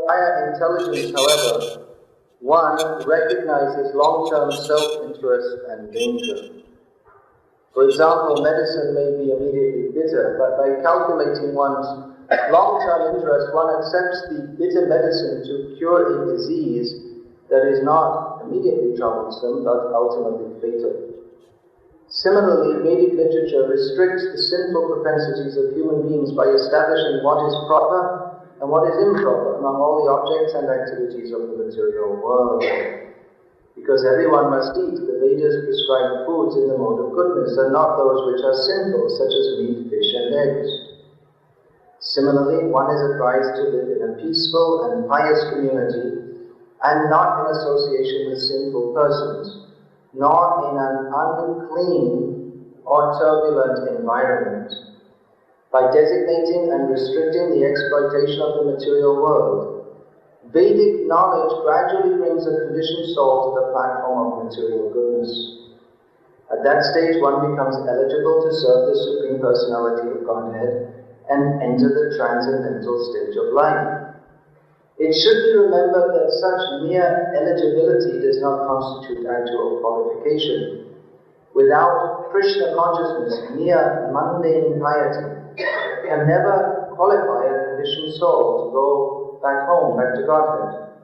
higher intelligence, however, one recognizes long-term self-interest and danger. For example, medicine may be immediately bitter, but by calculating one's long-term interest, one accepts the bitter medicine to cure a disease that is not immediately troublesome, but ultimately fatal. Similarly, Vedic literature restricts the sinful propensities of human beings by establishing what is proper and what is improper among all the objects and activities of the material world. Because everyone must eat, the Vedas prescribe foods in the mode of goodness and not those which are sinful, such as meat, fish, and eggs. Similarly, one is advised to live in a peaceful and pious community and not in association with sinful persons, nor in an unclean or turbulent environment. By designating and restricting the exploitation of the material world, Vedic knowledge gradually brings a conditioned soul to the platform of material goodness. At that stage, one becomes eligible to serve the Supreme Personality of Godhead and enter the transcendental stage of life. It should be remembered that such mere eligibility does not constitute actual qualification. Without Krishna consciousness, mere mundane piety can never qualify a conditioned soul to go back home, back to Godhead.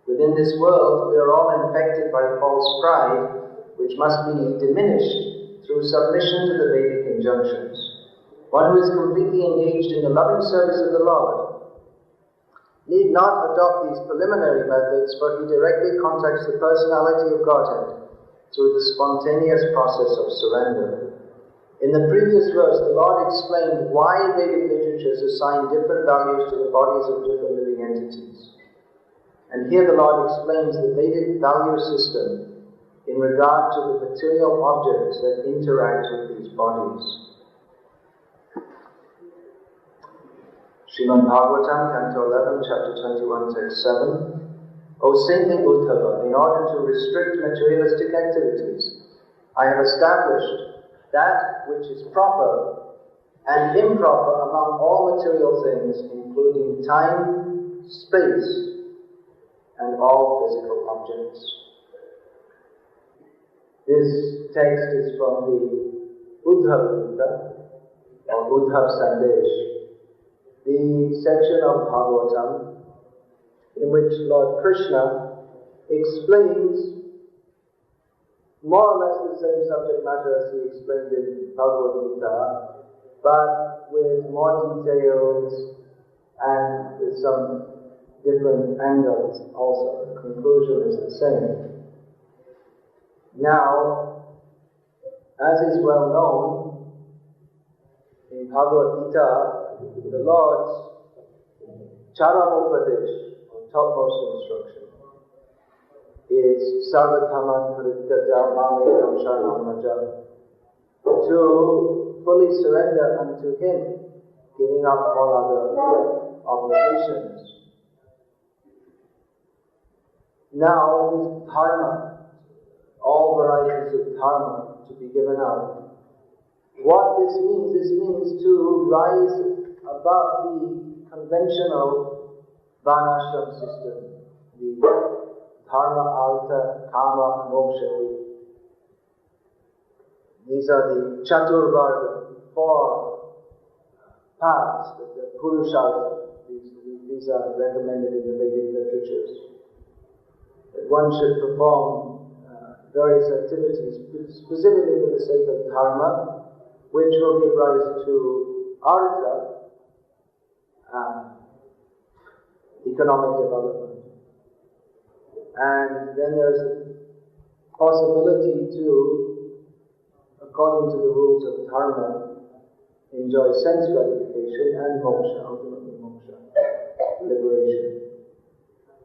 Within this world, we are all infected by false pride, which must be diminished through submission to the Vedic injunctions. One who is completely engaged in the loving service of the Lord need not adopt these preliminary methods, for he directly contacts the personality of Godhead through the spontaneous process of surrender. In the previous verse, the Lord explained why Vedic literatures assign different values to the bodies of different living entities. And here the Lord explains the Vedic value system in regard to the material objects that interact with these bodies. Srimad Bhagavatam, Canto 11, Chapter 21, Text 7. O saintly Uddhava, in order to restrict materialistic activities, I have established that which is proper and improper among all material things, including time, space, and all physical objects. This text is from the Uddhava Gita, or Uddhav Sandesh, the section of Bhagavatam in which Lord Krishna explains more or less the same subject matter as he explained in Bhagavad Gita, but with more details and with some different angles also. The conclusion is the same. Now, as is well known, in Bhagavad Gita, the Lord's Charamopadesh, or topmost instruction, is Sarvathaman Parityaja Mamekam Sharanam Vraja, to fully surrender unto Him, giving up all other obligations. Now this dharma, all varieties of dharma to be given up. What this means to rise above the conventional varnashram system, the Dharma, Artha, Kama, Moksha. These are the Chaturvarga, four paths, the Purushartha. These are recommended in the Vedic literatures. That one should perform various activities, specifically for the sake of Dharma, which will give rise to Artha, economic development. And then there's the possibility to, according to the rules of dharma, enjoy sense gratification and moksha, ultimately moksha, liberation.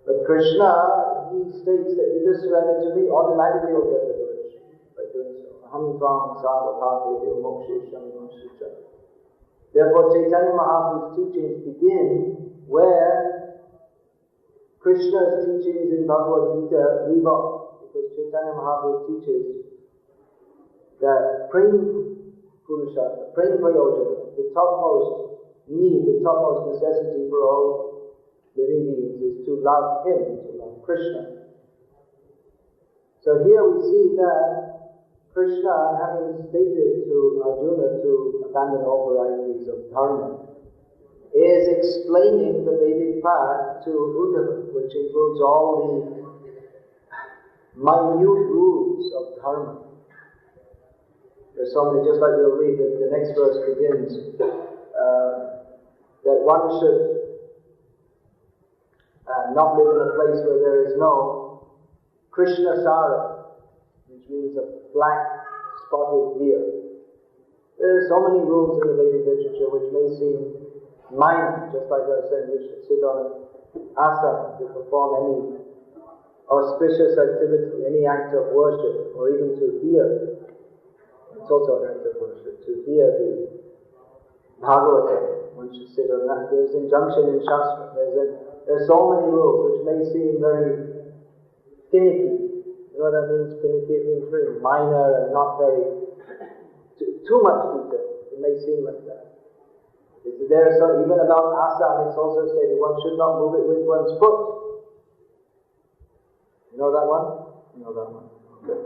But Krishna, he states that you just surrender to me, automatically you'll get liberation by doing so. Aham tvam sarvapāteyo mokshesham mokshesha. Therefore, Chaitanya Mahaprabhu's teachings begin where Krishna's teachings in Bhagavad Gita leave off, because Chaitanya Mahaprabhu teaches that Prem Purushartha, Prem Prayojana, the topmost need, the topmost necessity for all living beings is love him, to love Krishna. So here we see that Krishna, having stated to Arjuna to abandon all varieties of dharma, is explaining the Vedic path to Uddhava, which includes all the minute rules of dharma. There's so many, just like you'll read, the next verse begins that one should not live in a place where there is no Krishna Sara, which means a black spotted deer. There are so many rules in the Vedic literature which may seem minor, just like I was saying, we should sit on an asana to perform any auspicious activity, any act of worship, or even to hear. It's also an act of worship, to hear the Bhagavatam. One should sit on that. There's injunction in Shastra. There's so many rules which may seem very finicky. You know what that means? Finicky, it means very minor and not very, too much detail. It may seem like that. So even about asana, it's also stated one should not move it with one's foot. You know that one? You know that one. Okay.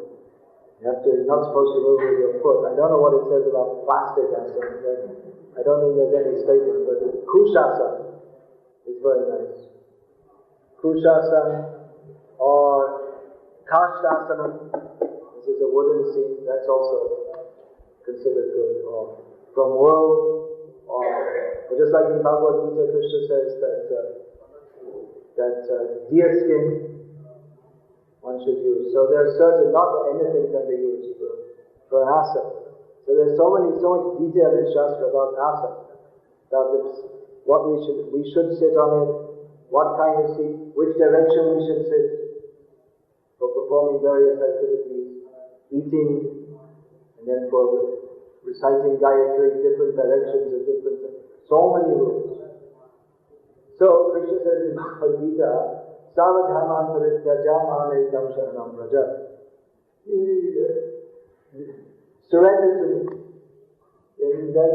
You're not supposed to move with your foot. I don't know what it says about plastic asana. I don't think there's any statement, but kushasana is very nice. Kushasana or kashasana. This is a wooden seat. That's also considered good. Or from wool. Or just like in Bhagavad Gita, Krishna says that deer skin one should use. So there are certain, not anything can be used for an asana. So there's so much detail in Shastra about asana, about this, what we should sit on it, what kind of seat, which direction we should sit for performing various activities, eating, and then for reciting Gayatri, different directions of different things. So many rules. So Krishna says in Bhagavad Gita, Savadhaman parityaja mamekam sharanam vraja. Surrender to me. And then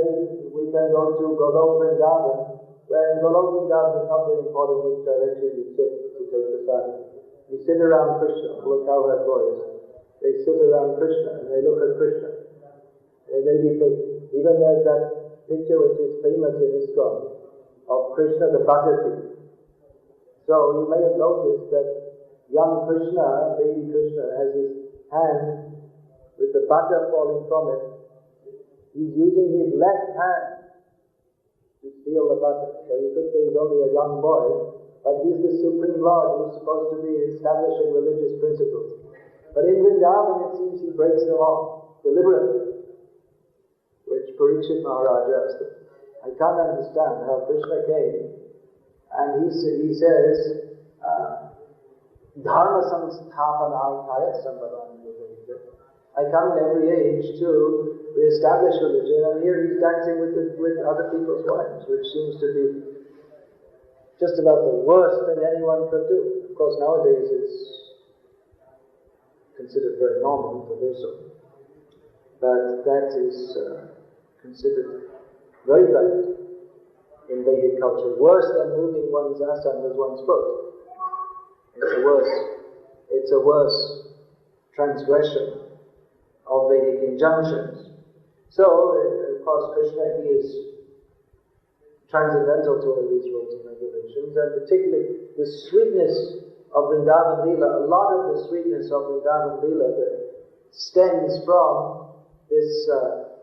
we can go to Golok Vrindavan, where in Golok Vrindavan it's not very important which direction you sit to take the sadhana. You sit around Krishna. Look how that boys. They sit around Krishna and they look at Krishna. Even there's that picture which is famous in ISKCON of Krishna the butter thief. So you may have noticed that young Krishna, baby Krishna, has his hand with the butter falling from it. He's using his left hand to steal the butter. So you could say he's only a young boy, but he's the Supreme Lord who's supposed to be establishing religious principles. But in Vrindavan it seems he breaks them off deliberately. Which Parikshit Maharaj asked him. I can't understand how Krishna came and he says, Dharma samsthapanarthaya sambhavami yudhayite. I come in every age to re-establish religion, and here he's dancing with other people's wives, which seems to be just about the worst that anyone could do. Of course, nowadays it's considered very normal to do so. But that is considered very bad in Vedic culture. Worse than moving one's asana with one's foot. It's a worse transgression of Vedic injunctions. So, of course, Krishna, he is transcendental to all these rules and regulations, and particularly the sweetness of Vrindavan Leela, a lot of the sweetness of Vrindavan Leela that stems from this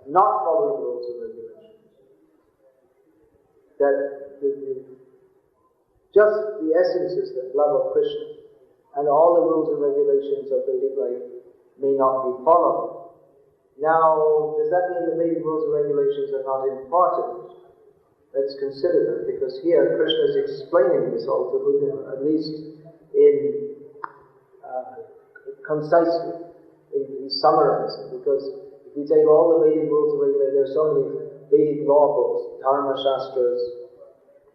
not following rules and regulations. That just the essence is the love of Krishna, and all the rules and regulations of Vedic life may not be followed. Now, does that mean the Vedic rules and regulations are not important? Let's consider that, because here Krishna is explaining this all to Buddha, at least in concisely. He's summarizing, because if we take all the Vedic rules and regulations, there are so many Vedic law books, Dharma Shastras,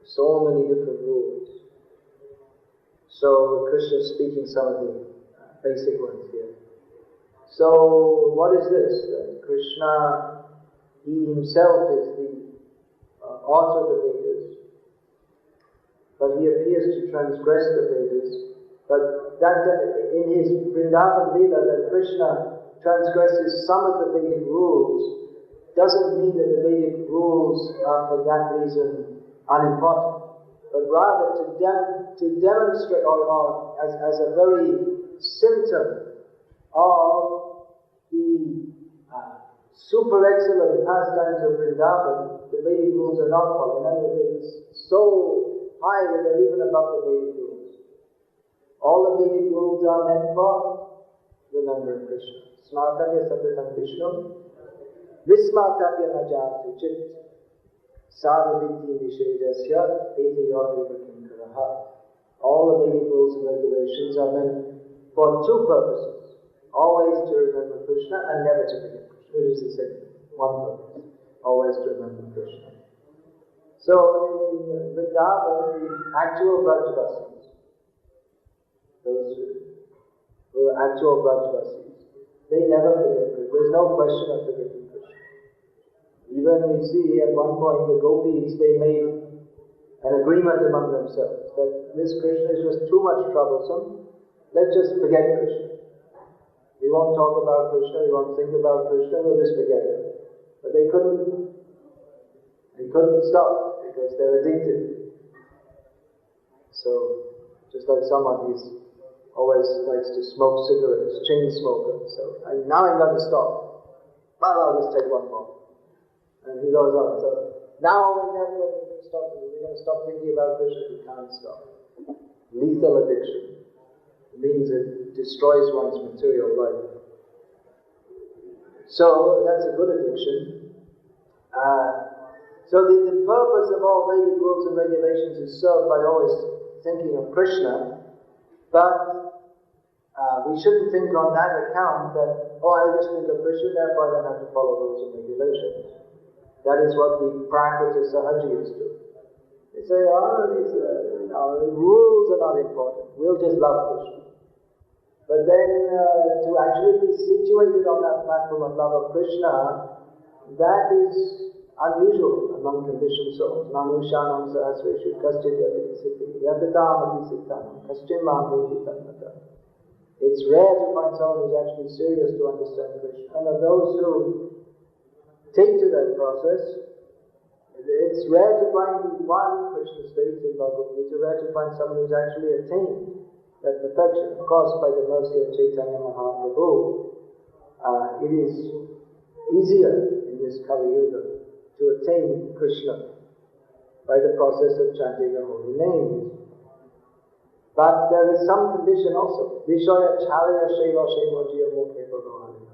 so many different rules. So Krishna is speaking some of the basic ones here. So what is this? Krishna, he himself is the author of the Vedas. but he appears to transgress the Vedas. But that in his Vrindavan Leela, that Krishna transgresses some of the Vedic rules doesn't mean that the Vedic rules are for that reason unimportant, but rather to demonstrate or as a very symptom of the super excellent pastimes of Vrindavan. The Vedic rules are not followed. In other words, it's so high that they're even above the Vedic rules. All the Vedic rules are meant for remembering Krishna. Smartavya Satatam Vishnu, Vismartavya Najati Chit, Sarvaviti Nishedasya, Eti Yoriva Kinkaraha. All the Vedic rules and regulations are meant for two purposes. Always to remember Krishna and never to forget Krishna, which is the same. One purpose. Always to remember Krishna. So in Vrindavan, the actual Brajavasis, those who are actual Brajavasis, they never forget Krishna. There's no question of forgetting Krishna. Even we see at one point the gopis, they made an agreement among themselves that this Krishna is just too much troublesome. Let's just forget Krishna. We won't talk about Krishna, we won't think about Krishna, we'll just forget him. But they couldn't stop because they're addicted. So, just like someone who's always likes to smoke cigarettes, chain smoker. So, now I'm going to stop. Well, I'll just take one more. And he goes on. So, now we're never going to stop. We're going to stop thinking about Krishna. We can't stop. Lethal addiction. It means it destroys one's material life. So, that's a good addiction. So the purpose of all Vedic rules and regulations is served by always thinking of Krishna, but we shouldn't think on that account that, I just think of Krishna, therefore I don't have to follow rules and regulations. That is what the Prakrita Sahajiyas do. They say, the rules are not important, we'll just love Krishna. But then to actually be situated on that platform of love of Krishna, that is unusual among conditioned souls. Nanushanam sahasreshu kaschid yadisiddhi yadatam adisiddhanam kaschid mamveti tanmata. It's rare to find someone who's actually serious to understand Krishna. And of those who take to that process, it's rare to find one Krishna states in Bhagavad Gita, rare to find someone who's actually attained that perfection. Of course, by the mercy of Chaitanya Mahaprabhu, it is easier in this Kali Yuga to attain Krishna by the process of chanting the holy names. But there is some condition also. Vishaya Charya Sheva Sheva Jiya Mukhe Bhagavanina.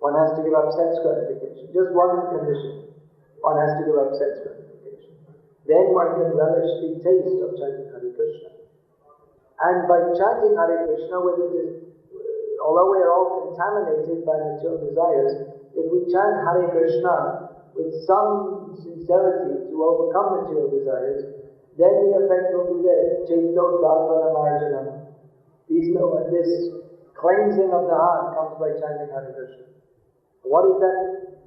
One has to give up sense gratification. Just one condition. One has to give up sense gratification. Then one can relish the taste of chanting Hare Krishna. And by chanting Hare Krishna, although we are all contaminated by material desires, if we chant Hare Krishna with some sincerity to overcome material desires, then the effect will be there. Chaito Dharvana Marjanam. This cleansing of the heart comes by chanting Hare Krishna. What is that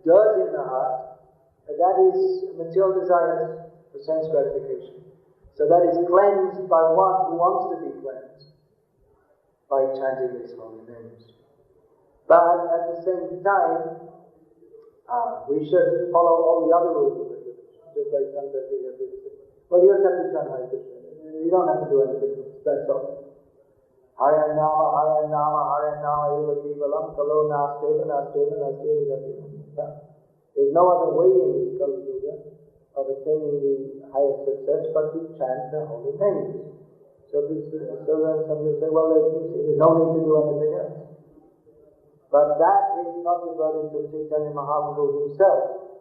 dirt in the heart? That is material desires for sense gratification. So that is cleansed by one who wants to be cleansed by chanting these holy names. But at the same time, we should follow all the other rules of the religion, just like Santa Teresa did. Well, you just have to chant Hare Krishna. You don't have to do anything else. That's all. Hare Nama, Hare Nama, Hare Nama, Eva Kevalam, Kalo Nasteva, Nasteva, Nasteva. There's no other way in this Kali Yuga of attaining the highest success but to chant the holy names. So then some people say, well, there's no need to do anything else. But that is not the verdict of Chaitanya Mahaprabhu himself,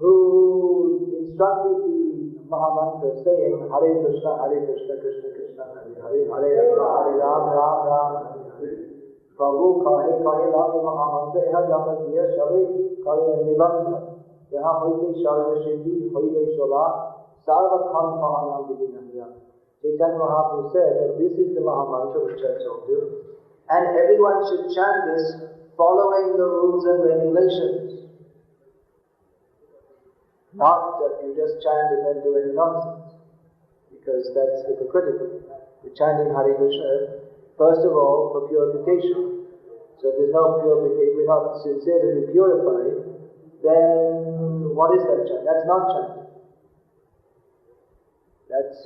who instructed the Mahamantra saying, Hare Krishna, Krishna Krishna, Hare Hare, Hare Ram, Ram Ram, Hare Hare. Prabhu kahe lami Mahamantra, eha japa diya shave kare nibandha, eha hoite sharva siddhi, hoive shola, sarva khan pahanam vidinahya. Chaitanya Mahaprabhu said that this is the Mahamantra which I told you. And everyone should chant this following the rules and regulations. Not that you just chant and then do any nonsense. because that's hypocritical. We're chanting Hare Krishna, first of all, for purification. So if there's no purification, we're not sincerely purified, then what is that chant? That's not chanting. That's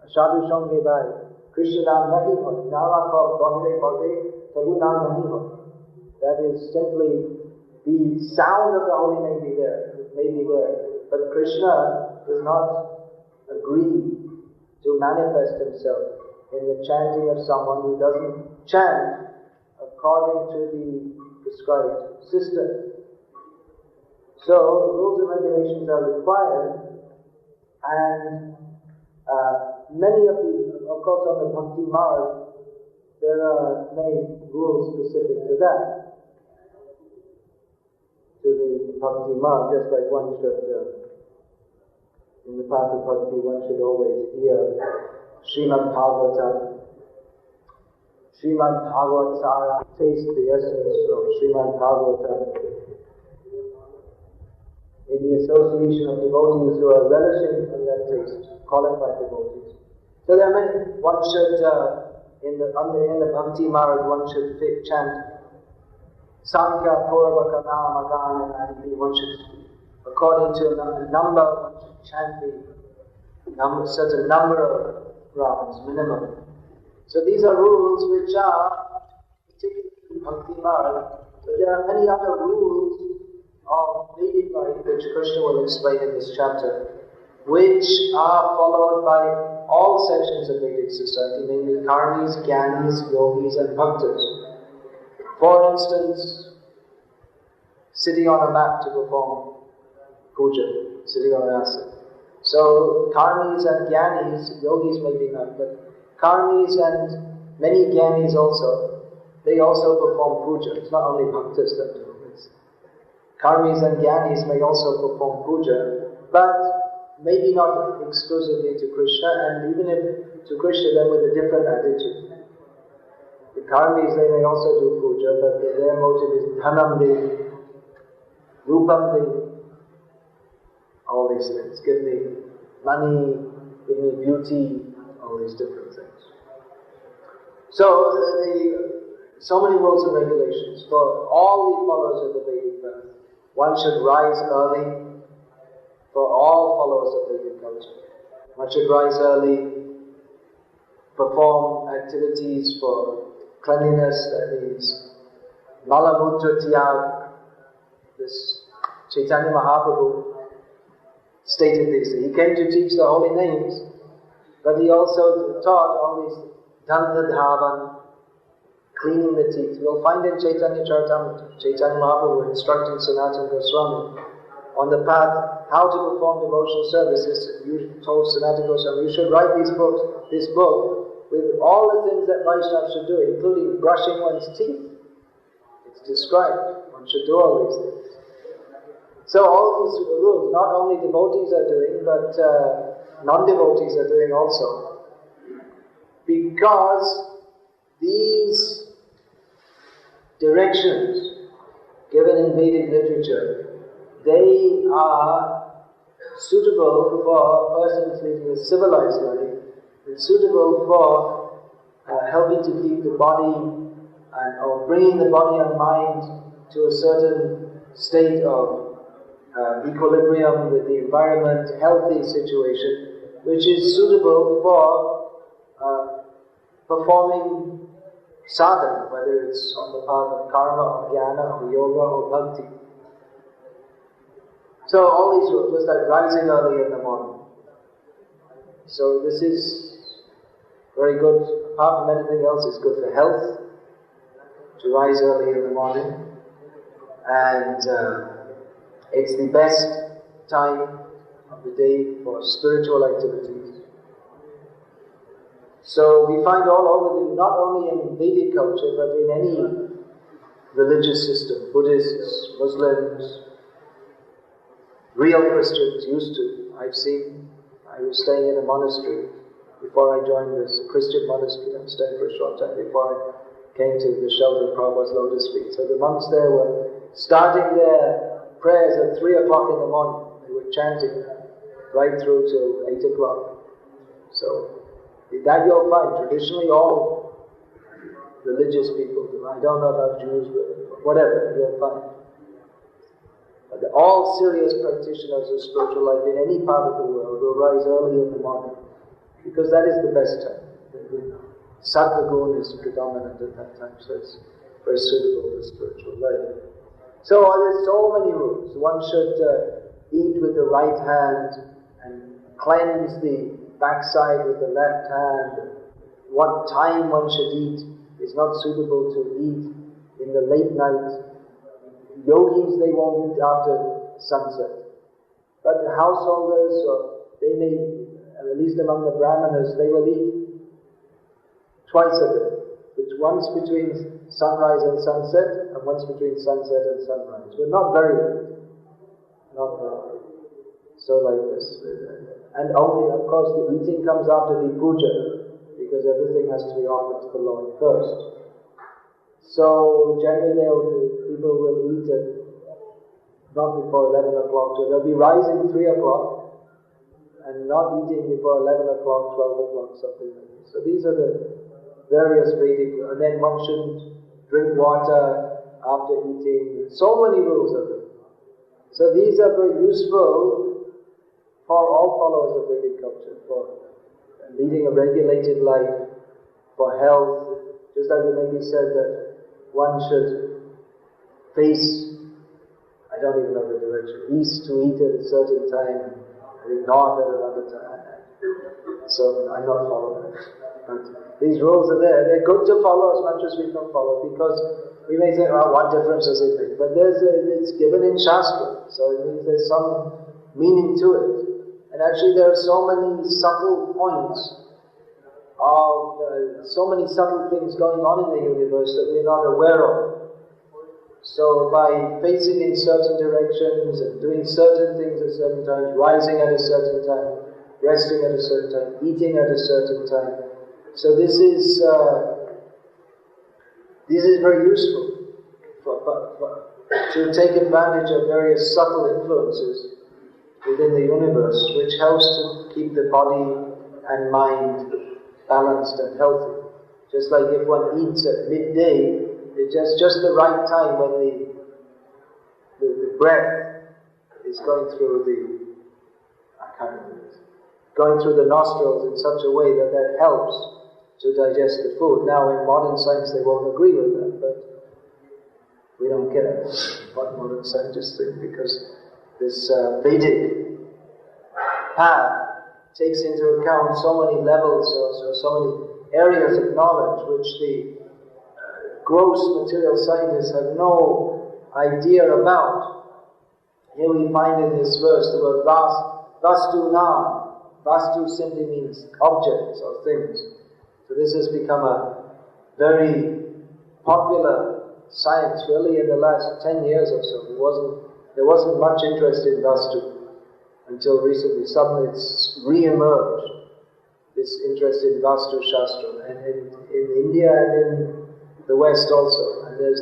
Sadhu Sange Bhai. Krishna Naam Nahi Ho. Nama Ko Bahire Bhave Tabu Naam Nahi Ho. That is simply the sound of the holy name may be there. But Krishna does not agree to manifest himself in the chanting of someone who doesn't chant according to the prescribed system. So, rules and regulations are required, and many of course on the Bhakti Marg, there are many rules specific to that, to the Bhakti Marg, just like one should, in the path of Bhakti, one should always hear Srimad Bhagavatam. Srimad Bhagavatam, taste the essence of Srimad Bhagavatam in the association of devotees who are relishing in that taste, qualified devotees. So there are many. One should, in the Bhakti Marg, one should chant Sankhya Purvaka Nama Gana, and one should, according to a number, one should chant the certain number of rounds, minimum. So these are rules which are particularly in Bhakti Marg, but there are many other rules of Vedic life which Krishna will explain in this chapter, which are followed by all sections of Vedic society, namely karmis, jnanis, yogis and bhaktas. For instance, sitting on a mat to perform puja, sitting on an asana. So karmis and jnanis, yogis maybe not, but karmis and many jnanis also, they also perform puja. It's not only bhaktas that do it. Karmis and jnanis may also perform puja, but maybe not exclusively to Krishna, and even if to Krishna, then with a different attitude. The karmis, they may also do puja, but their motive is dhanam devi, rupam devi, all these things. Give me money, give me beauty, all these different things. So, so many rules and regulations for all the followers of the Vedic path. One should rise early for all followers of Vedic culture. One should rise early, perform activities for cleanliness, that means Malamutra Tyag. This Chaitanya Mahaprabhu stated this. He came to teach the holy names, but he also taught all these Danta Dhavan, cleaning the teeth. You'll find in Chaitanya Charitamrita, Chaitanya Mahaprabhu instructing Sanatana Goswami on the path how to perform devotional services. You told Sanatana Goswami, you should write this book with all the things that Vaishnavas should do, including brushing one's teeth. It's described. One should do all these things. So all these rules, not only devotees are doing, but non-devotees are doing also. Because these directions given in Vedic literature, they are suitable for a person who's leading a civilized life, and suitable for helping to keep the body or bringing the body and mind to a certain state of equilibrium with the environment, healthy situation, which is suitable for performing sadhana, whether it's on the path of karma or jnana or yoga or bhakti. So all these rules, just like rising early in the morning. So this is very good. Apart from anything else, it's good for health to rise early in the morning, and it's the best time of the day for spiritual activities. So we find all over, not only in Vedic culture, but in any religious system, Buddhists, Muslims, real Christians used to. I was staying in a monastery before I joined this Christian monastery. I was staying for a short time before I came to the shelter of Prabhupada's lotus feet. So the monks there were starting their prayers at 3 o'clock in the morning. They were chanting right through till 8 o'clock. So that you'll find traditionally all religious people do. I don't know about Jews, but whatever you'll find. But all serious practitioners of spiritual life in any part of the world will rise early in the morning, because that is the best time. The Sattva Gun is predominant at that time, so it's very suitable for spiritual life. So there's so many rules. One should eat with the right hand and cleanse the backside with the left hand. What time one should eat is not suitable to eat in the late night. Yogis, they won't eat after sunset. But the householders, they may, at least among the Brahmanas, they will eat twice a day. Once between sunrise and sunset, and once between sunset and sunrise. But not very late. Not very late. So like this. And only, of course, the eating comes after the puja, because everything has to be offered to the Lord first. So generally people will eat at not before 11 o'clock, so they'll be rising 3 o'clock and not eating before 11 o'clock, 12 o'clock, something like this. So these are the various Vedic, and then one shouldn't drink water after eating. So many rules of it. So these are very useful for all followers of Vedic culture, for leading a regulated life, for health. Just like it may be said that one should face, I don't even know the direction, east to eat at a certain time, and north at another time. So I'm not following it. But these rules are there. They're good to follow as much as we can follow, because we may say, well, what difference does it make? But it's given in Shastra, so it means there's some meaning to it. And actually there are so many subtle points of so many subtle things going on in the universe that we're not aware of. So by facing in certain directions and doing certain things at certain times, rising at a certain time, resting at a certain time, eating at a certain time. So this is very useful to take advantage of various subtle influences within the universe, which helps to keep the body and mind balanced and healthy. Just like if one eats at midday, it's just the right time when the breath is going through going through the nostrils in such a way that helps to digest the food. Now in modern science they won't agree with that, but we don't care what modern scientists think, because this Vedic path takes into account so many levels, so many areas of knowledge which the gross material scientists have no idea about. Here we find in this verse the word vastu nam. Vastu simply means objects or things. So this has become a very popular science really in the last 10 years or so. There wasn't much interest in Vastu until recently. Suddenly it's re-emerged, this interest in Vastu Shastra, and in India and in the West also. And there's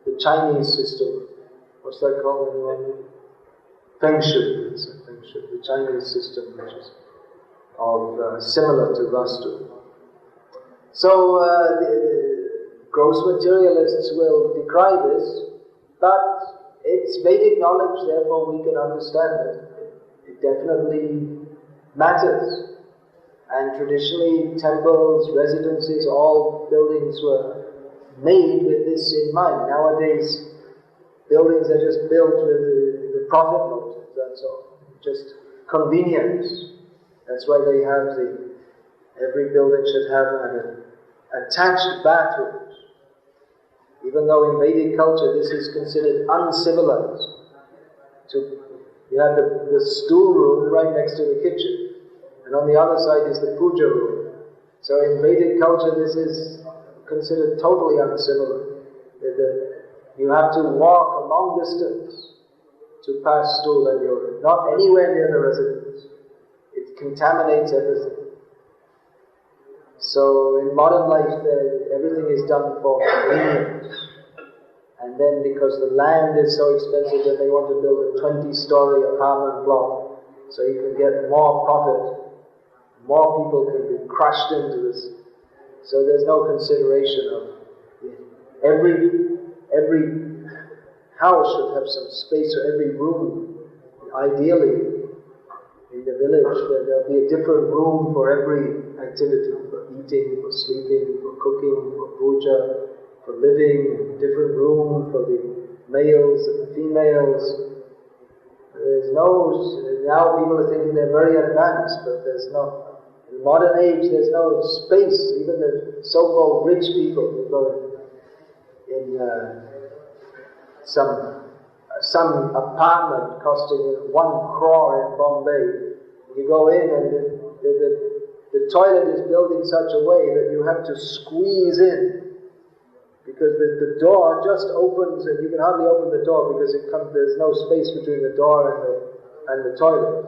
the Chinese system. What's that called anyway? Feng Shui. It's a Feng Shui. The Chinese system, which is similar to Vastu. So the gross materialists will decry this, but it's Vedic knowledge, therefore we can understand it. It definitely matters. And traditionally, temples, residences, all buildings were made with this in mind. Nowadays, buildings are just built with the profit motive, that's all. Just convenience. That's why they have every building should have an attached bathroom. Even though in Vedic culture this is considered uncivilized. You have the stool room right next to the kitchen, and on the other side is the puja room. So in Vedic culture this is considered totally uncivilized. You have to walk a long distance to pass stool and urine, not anywhere near the residence. It contaminates everything. So in modern life everything is done for convenience. And then because the land is so expensive that they want to build a 20-story apartment block so you can get more profit, more people can be crushed into this. So there's no consideration of every house should have some space, or every room, ideally, in the village, there'll be a different room for every activity, for eating, for sleeping, for cooking, for puja, for living, a different room for the males and the females. There's no, now people are thinking they're very advanced, but there's no, in modern age there's no space. Even the so-called rich people who go in some apartment costing 1 crore in Bombay. You go in and the toilet is built in such a way that you have to squeeze in, because the door just opens and you can hardly open the door because there's no space between the door and the toilet.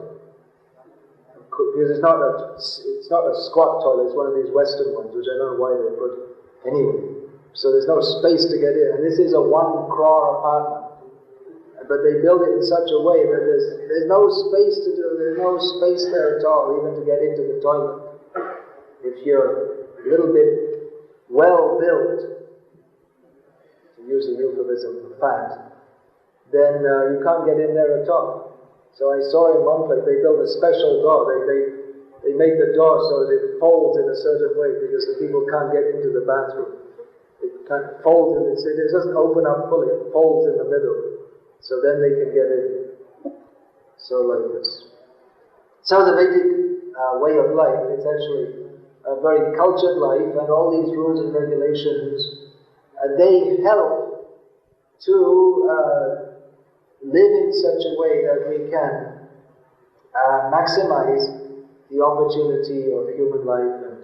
Because it's not a squat toilet, it's one of these Western ones, which I don't know why they put anyway. So there's no space to get in, and this is a 1 crore apartment. But they build it in such a way that there's no space there's no space there at all, even to get into the toilet. If you're a little bit well built, to use the euphemism for fat, then you can't get in there at all. So I saw in one place, they built a special door. They make the door so that it folds in a certain way, because the people can't get into the bathroom. It kind of folds, and it doesn't open up fully, it folds in the middle. So then they can get in. So like this. So the Vedic way of life is actually a very cultured life, and all these rules and regulations, they help to live in such a way that we can maximize the opportunity of human life, and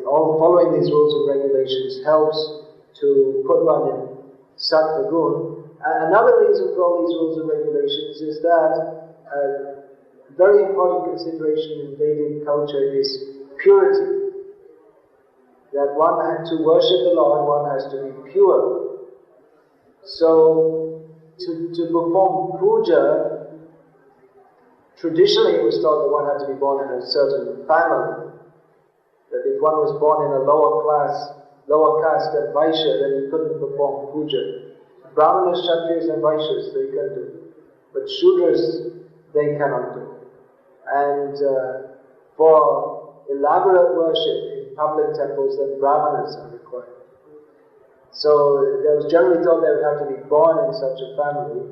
following these rules and regulations helps to put one in sattva gun. Another reason for all these rules and regulations is that a very important consideration in Vedic culture is purity. That one has to worship the Lord, one has to be pure. So, to perform puja, traditionally it was thought that one had to be born in a certain family. That if one was born in a lower caste than Vaishya, then he couldn't perform puja. Brahmanas, Kshatriyas and Vaishyas, they can do. But Shudras, they cannot do. And for elaborate worship in public temples, then Brahmanas are required. So there was generally thought they would have to be born in such a family.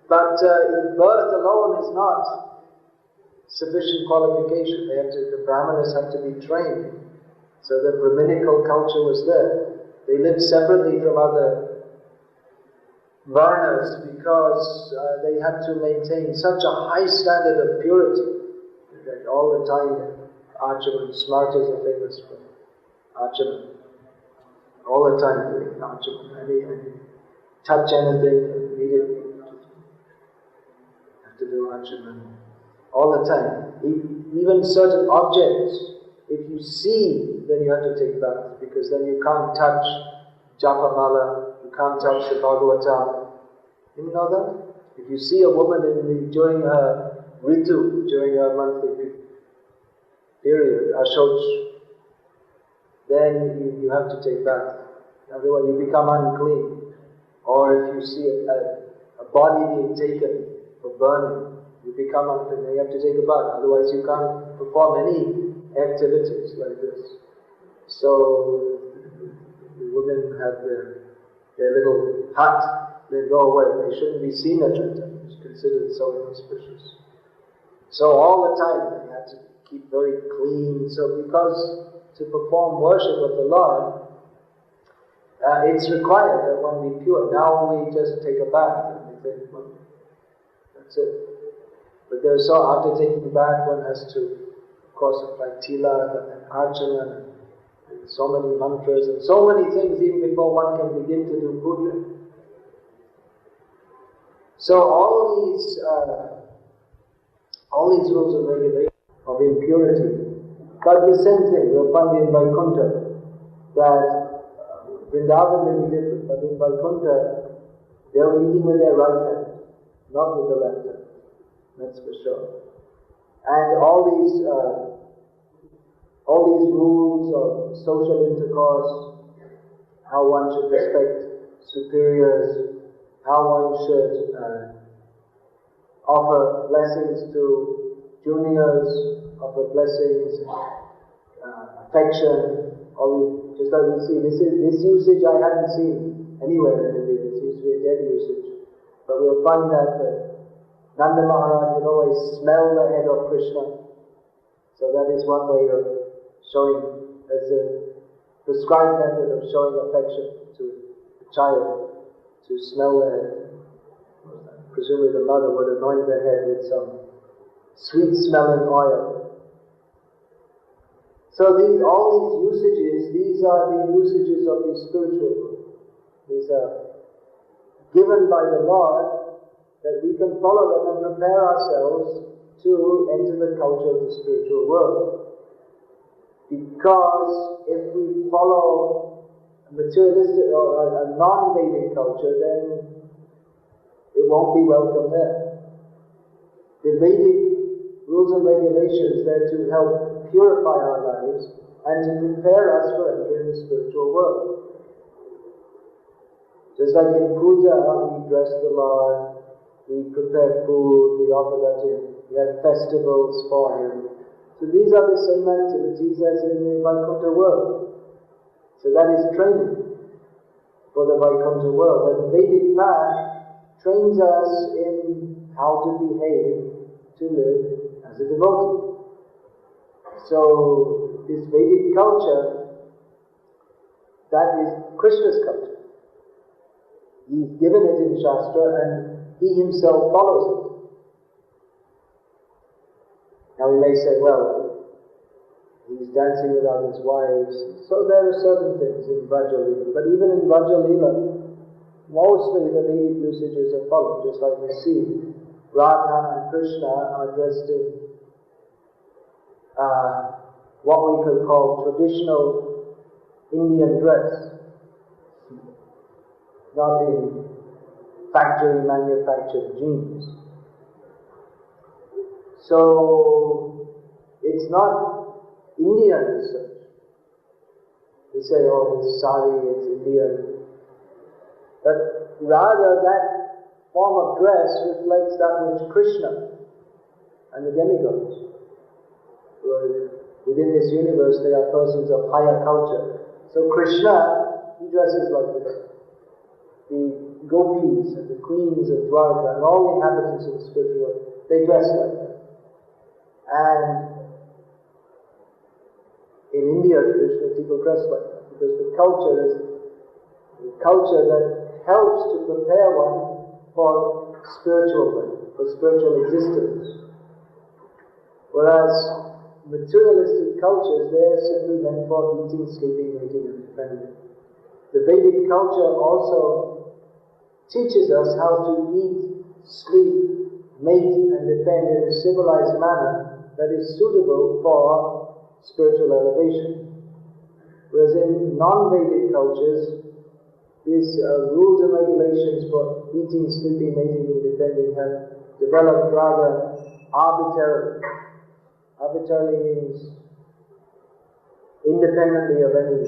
But birth alone is not sufficient qualification. The Brahmanas have to be trained. So the Brahminical culture was there. They lived separately from other Varnas because they had to maintain such a high standard of purity that all the time Archaman, Smartas are famous for Archaman. All the time doing Archaman. Any touch anything, immediately have to do Archaman. All the time. Even certain objects, if you see, then you have to take bath, because then you can't touch Japamala, you can't touch the Bhagavatam. You know that? If you see a woman during her ritu, during her monthly period, Ashoch, then you have to take bath. Otherwise you become unclean. Or if you see a body being taken for burning, you become unclean. Then you have to take a bath. Otherwise you can't perform any activities like this. So the women have their little hut. They go away. They shouldn't be seen at that time. It's considered so inauspicious. So all the time they have to keep very clean. So because to perform worship of the Lord, it's required that one be pure. Now we just take a bath and we think, well, that's it. But after taking the bath, one has to, of course, apply tila and archana and so many mantras and so many things even before one can begin to do puja. So all these rules and regulations of impurity. But the same thing we'll find in Vaikuntha, that Vrindavan may be different, but in Vaikuntha they'll be eating with their right hand, not with the left hand. That's for sure. And all these rules of social intercourse, how one should respect superiors, how one should offer blessings to juniors, offer blessings, affection, just like we see. This usage I haven't seen anywhere in India. It seems to be a dead usage. But we'll find that Nanda Maharaj would always smell the head of Krishna. So that is one way of showing, as a prescribed method of showing affection to a child, to smell the head. Presumably the mother would anoint the head with some sweet-smelling oil. So all these usages, these are the usages of the spiritual world. These are given by the Lord that we can follow them and prepare ourselves to enter the culture of the spiritual world. Because if we follow a materialistic or a non-Vedic culture, then it won't be welcome there. The Vedic rules and regulations are to help purify our lives and to prepare us for entering the spiritual world. Just like in puja, we dress the Lord, we prepare food, we offer that to Him, we have festivals for Him. So these are the same activities as in the Vaikuntha world. So that is training for the Vaikuntha world. But the Vedic path trains us in how to behave, to live as a devotee. So this Vedic culture, that is Krishna's culture. He's given it in Shastra and He Himself follows it. Now we may say, well, He's dancing with others' wives. So there are certain things in Vraja Leela. But even in Vraja Leela, mostly the Vedic usages are followed, just like we see Radha and Krishna are dressed in what we could call traditional Indian dress, not in factory manufactured jeans. So it's not Indian as such. We say, oh, it's sari, it's Indian. But rather that form of dress reflects that which Krishna and the demigods. Within this universe there are persons of higher culture. So Krishna, he dresses like this. The gopis and the queens of Dwarka and all the inhabitants of the spiritual world, they dress like that. And in India, traditionally people dress like that because the culture is the culture that helps to prepare one for spiritual life, for spiritual existence. Whereas materialistic cultures, they're simply meant for eating, sleeping, mating, and defending. The Vedic culture also teaches us how to eat, sleep, mate, and defend in a civilized manner that is suitable for spiritual elevation. Whereas in non-Vedic cultures, these rules and regulations for eating, sleeping, mating, and defending have developed rather arbitrarily. Arbitrarily means independently of any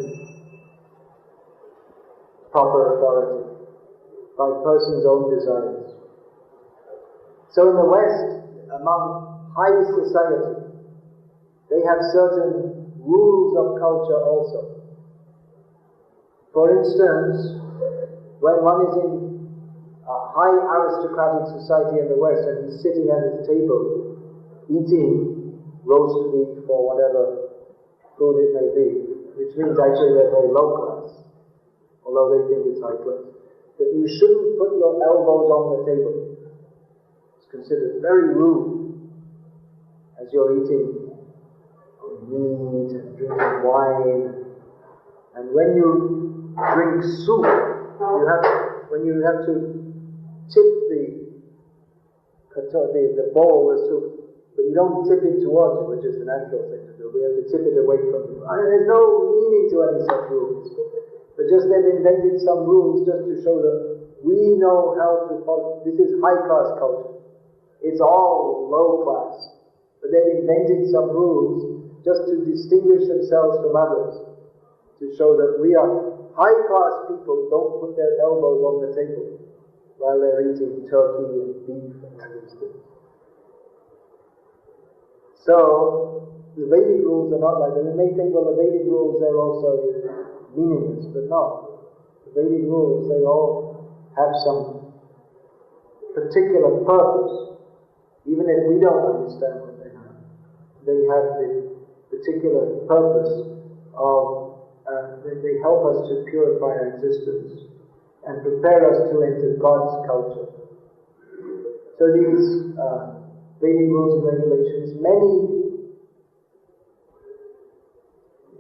proper authority, by a person's own desires. So in the West, among high society, they have certain rules of culture also. For instance, when one is in a high aristocratic society in the West and he's sitting at his table eating roast beef or whatever food it may be, which means actually they're very low class, although they think it's high class, that you shouldn't put your elbows on the table. It's considered very rude as you're eating meat and drinking wine. And when you drink soup, when you have to tip the bowl of soup, but you don't tip it towards it, which is the natural thing to do. We have to tip it away from you. And there's no meaning to any such rules. But just they've invented some rules just to show that we know how to follow. This is high class culture. It's all low class. but they invented some rules just to distinguish themselves from others, to show that we are high-class people, don't put their elbows on the table while they're eating turkey and beef and these things. So, the Vedic rules are not like that. You may think, well, the Vedic rules, they're also meaningless, but no. The Vedic rules, they all have some particular purpose, even if we don't understand what they have. They have the particular purpose of, they help us to purify our existence and prepare us to enter God's culture. So these Vedic rules and regulations, many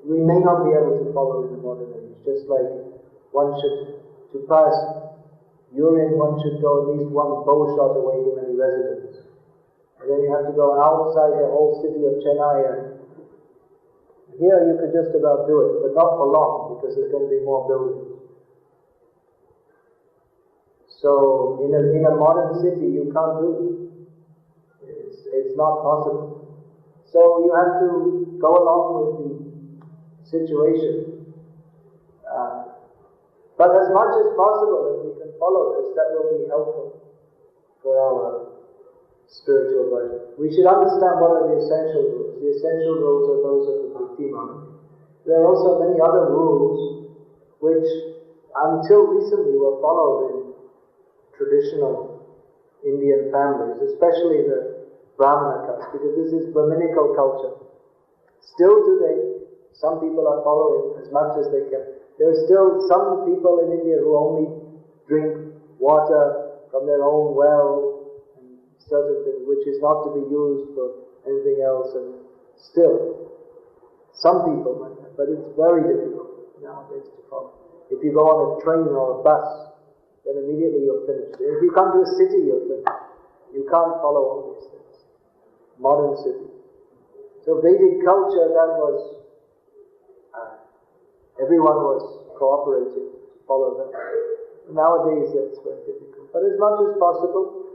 we may not be able to follow in the modern age. Just like to pass urine, one should go at least one bow shot away from any residence. And then you have to go outside the whole city of Chennai, and here you could just about do it, but not for long, because there's going to be more buildings. So in a modern city you can't do it. It's not possible. So you have to go along with the situation. But as much as possible, if we can follow this, that will be helpful for our spiritual life. We should understand what are the essential rules. The essential rules are those of the Bhakti Marg. There are also many other rules which until recently were followed in traditional Indian families, especially the Brahmana caste, because this is Brahminical culture. Still today, some people are following as much as they can. There are still some people in India who only drink water from their own well and certain things, which is not to be used for anything else. And still, some people like that, but it's very difficult nowadays to follow. If you go on a train or a bus, then immediately you're finished. If you come to a city, you're finished. You can't follow all these things. Modern city. So Vedic culture, that was everyone was cooperating to follow that. Nowadays that's very difficult. But as much as possible,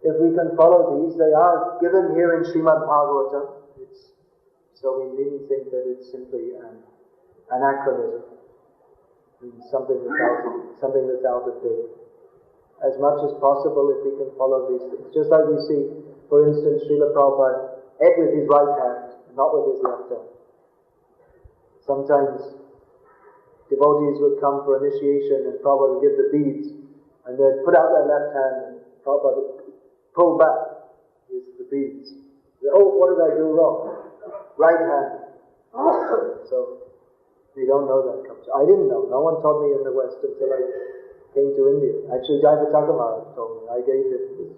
if we can follow these, they are given here in Srimad Bhagavatam. So we needn't think that it's simply an anachronism, something that's out of date. As much as possible, if we can follow these things. Just like we see, for instance, Srila Prabhupada ate with his right hand, not with his left hand. Sometimes devotees would come for initiation and Prabhupada would give the beads, and they'd put out their left hand and Prabhupada would pull back the beads. Oh, what did I do wrong? Right hand. So they don't know that comes. I didn't know. No one taught me in the West until I came to India. Actually, Jayapataka Maharaj told me. I gave him this.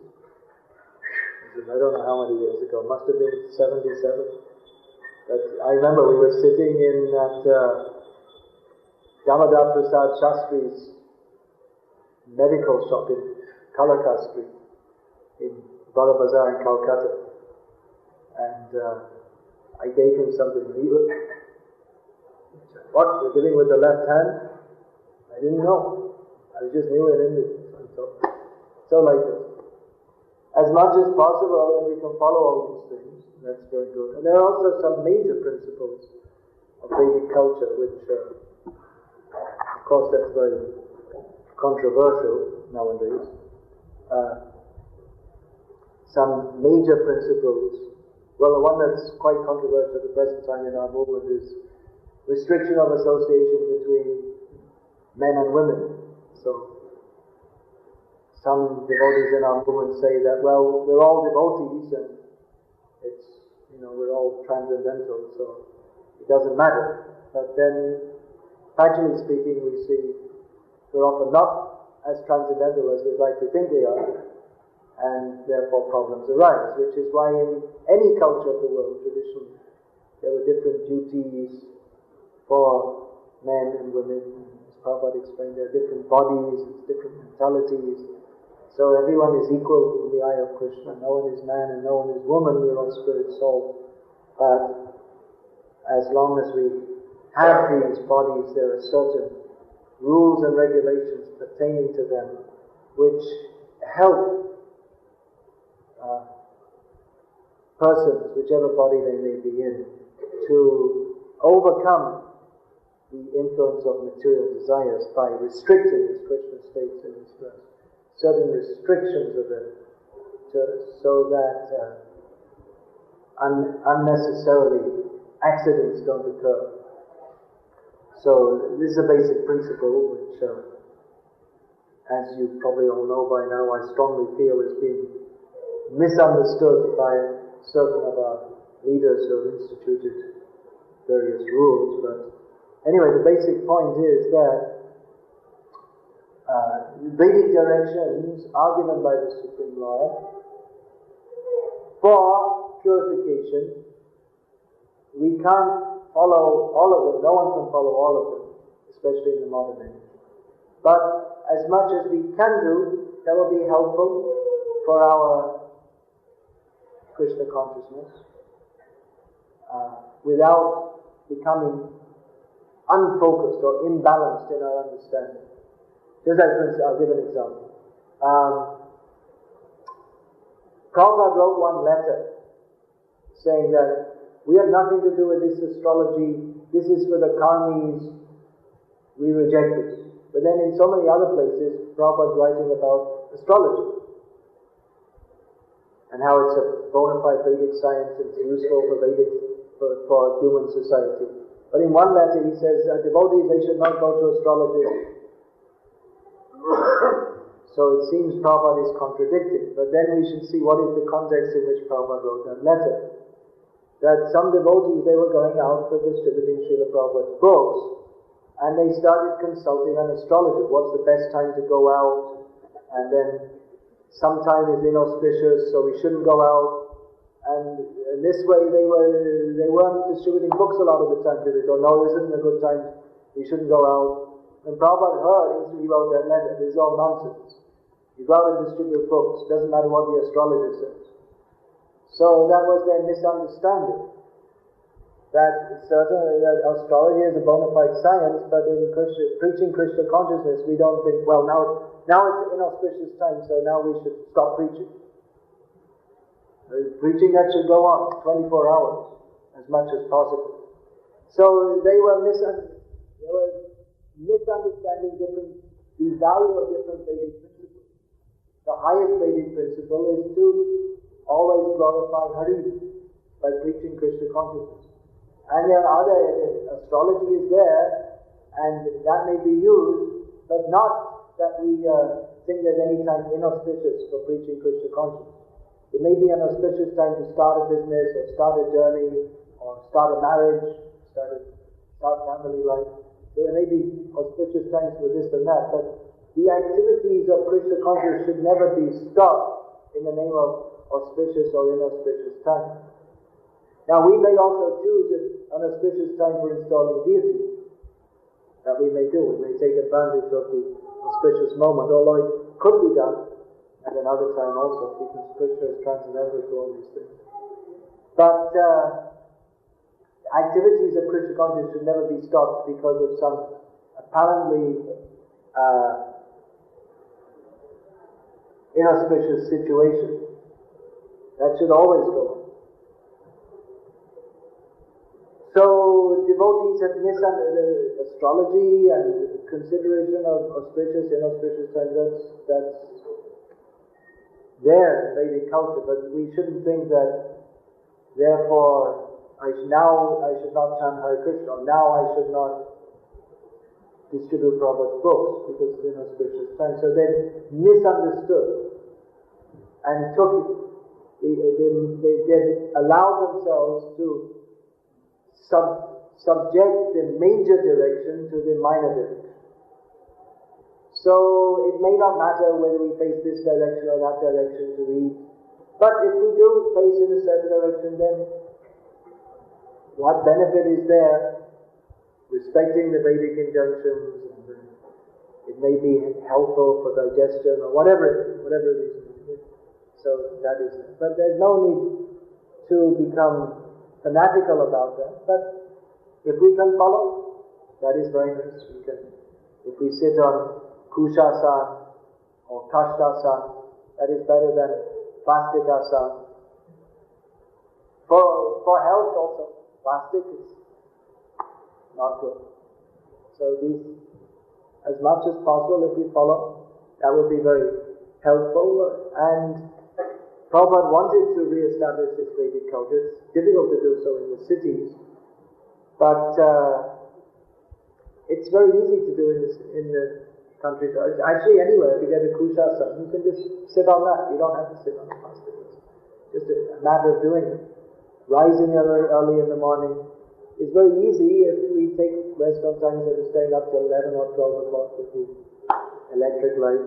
I don't know how many years ago. Must have been 77. But I remember we were sitting in at Damodar Prasad Shastri's medical shop in Kalaka Street in Bora Bazaar in Calcutta. And I gave him something. What? You're giving with the left hand? I didn't know. I just knew in India. So like this. As much as possible, and we can follow all these things. That's very good. And there are also some major principles of Vedic culture, which, of course, that's very controversial nowadays. Some major principles. Well, the one that's quite controversial at the present time in our movement is restriction of association between men and women. So, some devotees in our movement say that, well, we're all devotees and it's, we're all transcendental, so it doesn't matter. But then, factually speaking, we see we're often not as transcendental as we'd like to think we are, and therefore problems arise, which is why in any culture of the world, traditionally, there were different duties for men and women. As Prabhupada explained, there are different bodies, different mentalities. So everyone is equal in the eye of Krishna. No one is man and no one is woman. We're all spirit, soul. But as long as we have these bodies, there are certain rules and regulations pertaining to them which help persons, whichever body they may be in, to overcome the influence of material desires by restricting, as Krishna states in this verse, certain restrictions of it, so that unnecessarily accidents don't occur. So this is a basic principle which, as you probably all know by now, I strongly feel is being misunderstood by certain of our leaders who have instituted various rules. But anyway, the basic point is that Vedic directions are given by the Supreme Lord for purification. We can't follow all of them, no one can follow all of them, especially in the modern age. But as much as we can do, that will be helpful for our Krishna consciousness, without becoming unfocused or imbalanced in our understanding. Just like, for instance, I'll give an example. Prabhupada wrote one letter saying that we have nothing to do with this astrology, this is for the karmis, we reject this. But then in so many other places, Prabhupada's writing about astrology and how it's a bona fide Vedic science, it's useful for human society. But in one letter he says, devotees, they should not go to astrologers. So it seems Prabhupada is contradicting, but then we should see what is the context in which Prabhupada wrote that letter. That some devotees, they were going out for distributing Srila Prabhupada's books, and they started consulting an astrologer. What's the best time to go out? And then sometime is inauspicious, so we shouldn't go out. And this way they weren't distributing books a lot of the time, because they thought, no, this isn't a good time, we shouldn't go out. When Prabhupada heard, he wrote that letter, this is all nonsense. You go out and distribute books, doesn't matter what the astrologer says. So that was their misunderstanding. That certainly that astrology is a bona fide science, but in preaching Krishna consciousness, we don't think, well, now it's inauspicious time, so now we should stop preaching. Preaching that should go on 24 hours, as much as possible. So they were misunderstanding the value of different Vedic principles. The highest Vedic principle is to always glorify Hari by preaching Krishna consciousness. And there are other, astrology is there, and that may be used, but not that we think there's any time inauspicious for preaching Krishna consciousness. It may be an auspicious time to start a business, or start a journey, or start a marriage, start family life. There may be auspicious times for this and that, but the activities of Krishna consciousness should never be stopped in the name of auspicious or inauspicious time. Now we may also choose an auspicious time for installing deities. That we may do. We may take advantage of the auspicious moment, although it could be done at another time also, because Krishna is transcendental to all these things. But activities of Krishna consciousness should never be stopped because of some apparently inauspicious situation. That should always go on. So devotees have misunderstood astrology and consideration of auspicious, inauspicious times. That's there in Vedic culture, but we shouldn't think that therefore I should not chant Hare Krishna, or now I should not distribute Prabhupada's books because it's inauspicious time. So they misunderstood and they allowed themselves to subject the major direction to the minor direction. So it may not matter whether we face this direction or that direction to read, but if we do face in a certain direction, then what benefit is there? Respecting the Vedic injunctions, and it may be helpful for digestion or whatever reason it is. So that is it. But there's no need to become fanatical about that. But if we can follow, that is very nice. If we sit on Kushasana or Kashtasana, that is better than Plasticasana. For health also, plastic is not good. So these, as much as possible, if we follow, that would be very helpful. And Prabhupada wanted to re-establish this Vedic culture. It's difficult to do so in the cities, but it's very easy to do in the countryside. Actually, anywhere, if you get a kushasana, you can just sit on that. You don't have to sit on the plastic. It's just a matter of doing it. Rising very early in the morning is very easy if we take rest sometimes that are staying up till 11 or 12 o'clock with the electric light.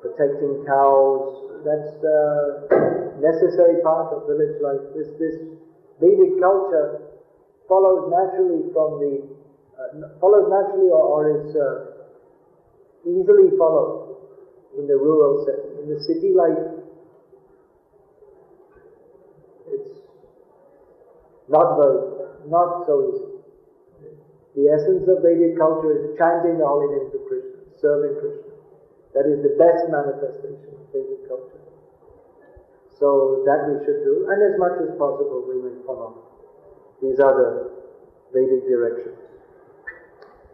Protecting cows, that's a necessary part of village life. This Vedic culture follows naturally from the or is easily followed in the rural setting. In the city life, it's not so easy. The essence of Vedic culture is chanting the holy names of Krishna, serving Krishna. That is the best manifestation of Vedic culture. So that we should do, and as much as possible we may follow these other Vedic directions.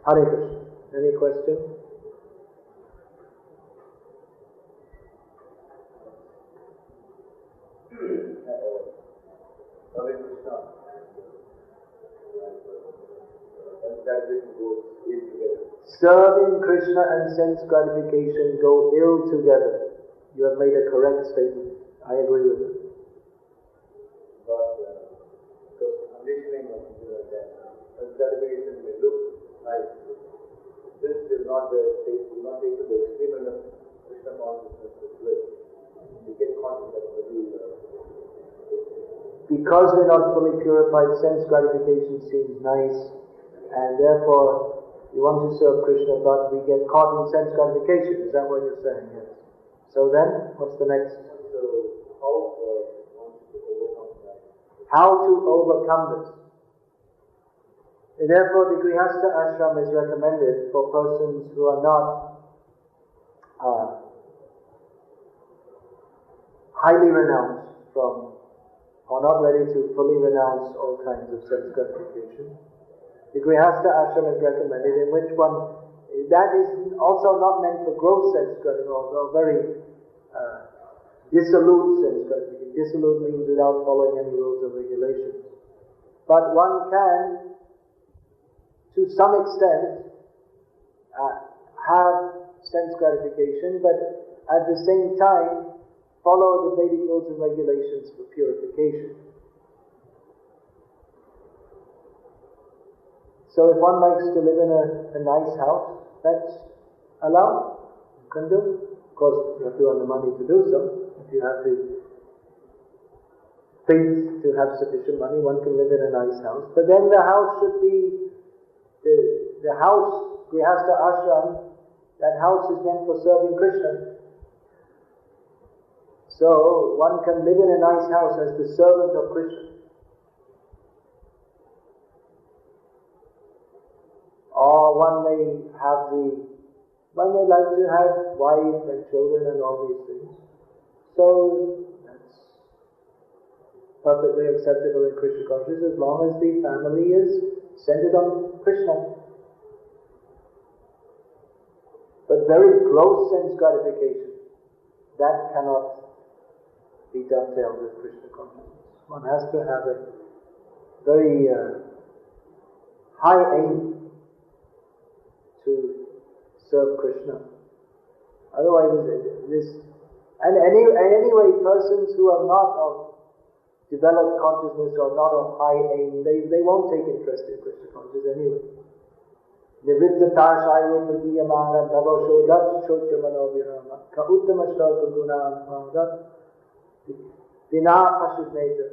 Hare Krishna. Any question? Hare Krishna. Serving Krishna and sense gratification go ill together. You have made a correct statement. I agree with it. But because conditioning or something like that, sense gratification may look nice. Since you're not take to the extreme end of Krishna consciousness as well, you get conscious of because we're not fully purified, sense gratification seems nice, and therefore we want to serve Krishna, but we get caught in sense gratification. Is that what you're saying? Yes. So then, what's the next? So, how to overcome that? How to overcome this? And therefore, the Grihastha ashram is recommended for persons who are not highly renounced from, or not ready to fully renounce all kinds of sense gratification. The Grihastha ashram is recommended, in which one, that is also not meant for gross sense gratification, or very dissolute sense gratification. Dissolute means without following any rules or regulations. But one can, to some extent, have sense gratification, but at the same time follow the Vedic rules and regulations for purification. So if one likes to live in a nice house, that's allowed. You can do. Of course, you have to earn the money to do so. If you have the faith to have sufficient money, one can live in a nice house. But then the house should be, the house, Grihastha ashram, that house is meant for serving Krishna. So one can live in a nice house as the servant of Krishna. Or one may like to have wife and children and all these things. So that's perfectly acceptable in Krishna consciousness as long as the family is centered on Krishna. But very gross sense gratification, that cannot be dovetailed with Krishna consciousness. One has to have a very high aim to serve Krishna. Otherwise, anyway, persons who are not of developed consciousness or not of high aim, they won't take interest in Krishna consciousness anyway. Nivriddhata shaiva pradiyamana bhavashodat chocha manovirama ka uttama shloka gunam vina pashudneta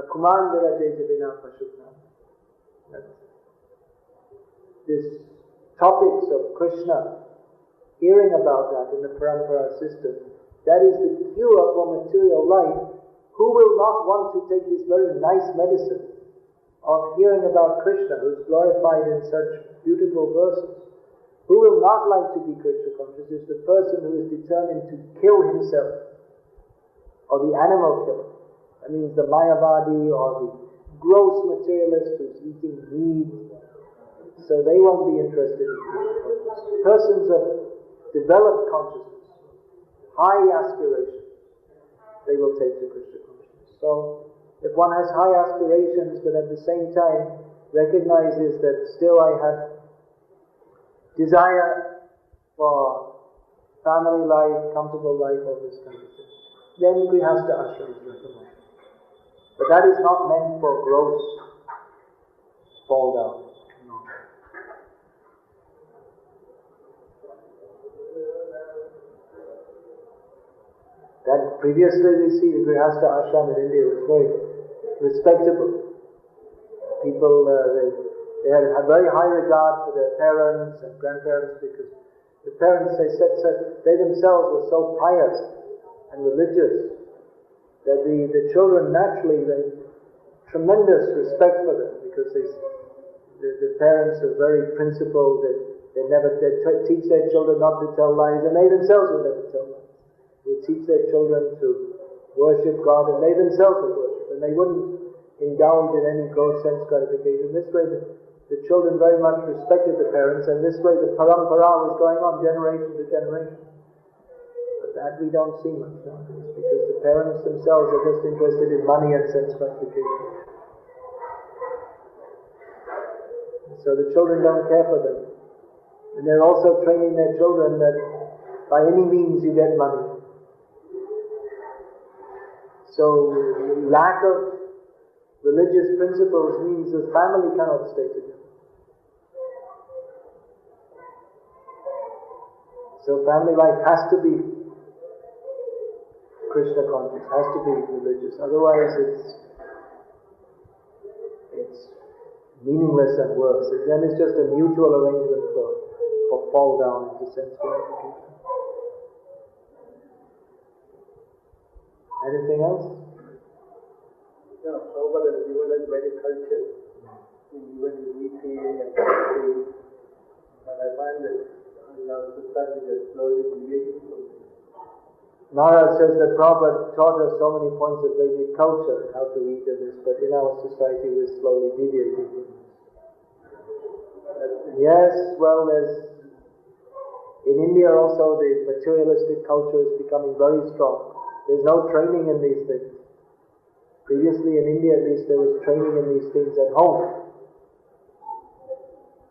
kumandara jeta vina pashudnam. This topics of Krishna, hearing about that in the parampara system, that is the cure for material life. Who will not want to take this very nice medicine of hearing about Krishna, who is glorified in such beautiful verses? Who will not like to be Krishna conscious is the person who is determined to kill himself, or the animal killer, That means the Mayavadi or the gross materialist who's eating meat. So they won't be interested in Krishna consciousness. Persons of developed consciousness, high aspirations, they will take to Krishna consciousness. So if one has high aspirations but at the same time recognizes that still I have desire for family life, comfortable life, all this kind of thing, then Grihastha ashram is recommended. But that is not meant for gross fall down. No. That previously we see the Grihastha ashram in India was very respectable. People, they had a very high regard for their parents and grandparents because the parents, they themselves were so pious and religious that the children naturally, they tremendous respect for them because the parents are very principled. They teach their children not to tell lies, and they themselves will never tell lies. They teach their children to worship God, and they themselves will worship, and they wouldn't indulge in any gross sense gratification. This way, the children very much respected the parents, and this way the parampara was going on generation to generation. But that we don't see much nowadays, because the parents themselves are just interested in money and sense gratification. So the children don't care for them. And they're also training their children that by any means you get money. So lack of religious principles means the family cannot stay together. So family life has to be Krishna conscious, has to be religious. Otherwise it's meaningless and worse. And then it's just a mutual arrangement for fall down into sense gratification. Anything else? No, however, even as very culture, even in eating and eating, and I find that our society is slowly deviating from this. Maharaj says that Prabhupada taught us so many points of Vedic culture, how to eat and this, but in our society we're slowly deviating from this. Yes, well, in India also the materialistic culture is becoming very strong. There's no training in these things. Previously in India at least there was training in these things at home.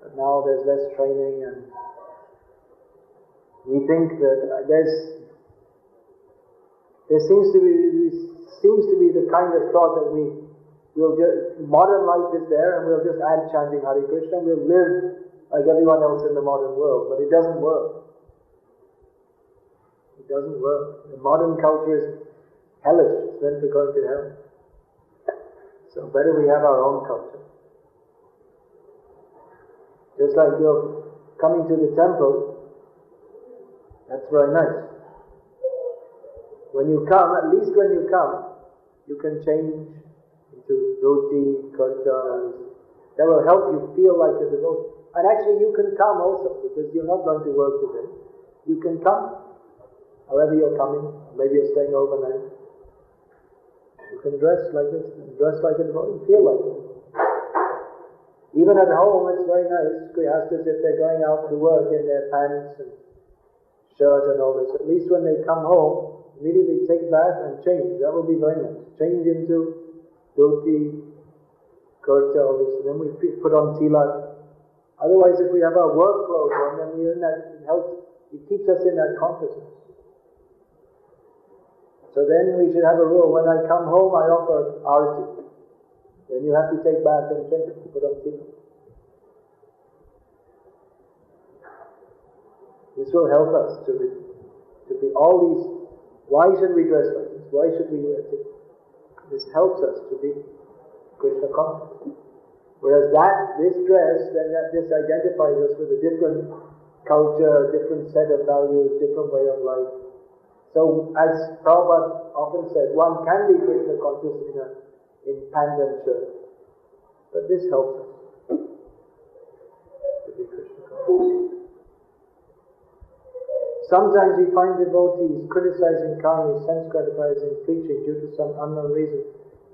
But now there's less training, and we think that there seems to be the kind of thought that modern life is there and we'll just add chanting Hare Krishna, we'll live like everyone else in the modern world. But it doesn't work. It doesn't work. The modern culture is hellish. It's meant for going to hell. So better we have our own culture. Just like you're coming to the temple, that's very nice. When you come, at least when you come, you can change into dhoti, kurta. That will help you feel like a devotee. And actually you can come also, because you're not going to work today. You can come, however you're coming. Maybe you're staying overnight. You can dress like this, dress like a devotee, feel like it. Even at home, it's very nice. Grihasthas, if they're going out to work in their pants and shirt and all this, at least when they come home, immediately take bath and change. That will be very nice. Change into dhoti, kurta, all this, and then we put on tilak. Otherwise, if we have our work clothes on, then we're in that, it keeps us in that consciousness. So then we should have a rule, when I come home I offer arati. Then you have to take bath and change, put on tilak. This will help us to be all these. Why should we dress like this? Why should we wear tilak? This helps us to be Krishna conscious. Whereas this dress, then this identifies us with a different culture, different set of values, different way of life. So, as Prabhupada often said, one can be Krishna conscious in pant and shirt. But this helps us to be Krishna conscious. Sometimes we find devotees criticizing karmis, sense gratifiers in preaching due to some unknown reason.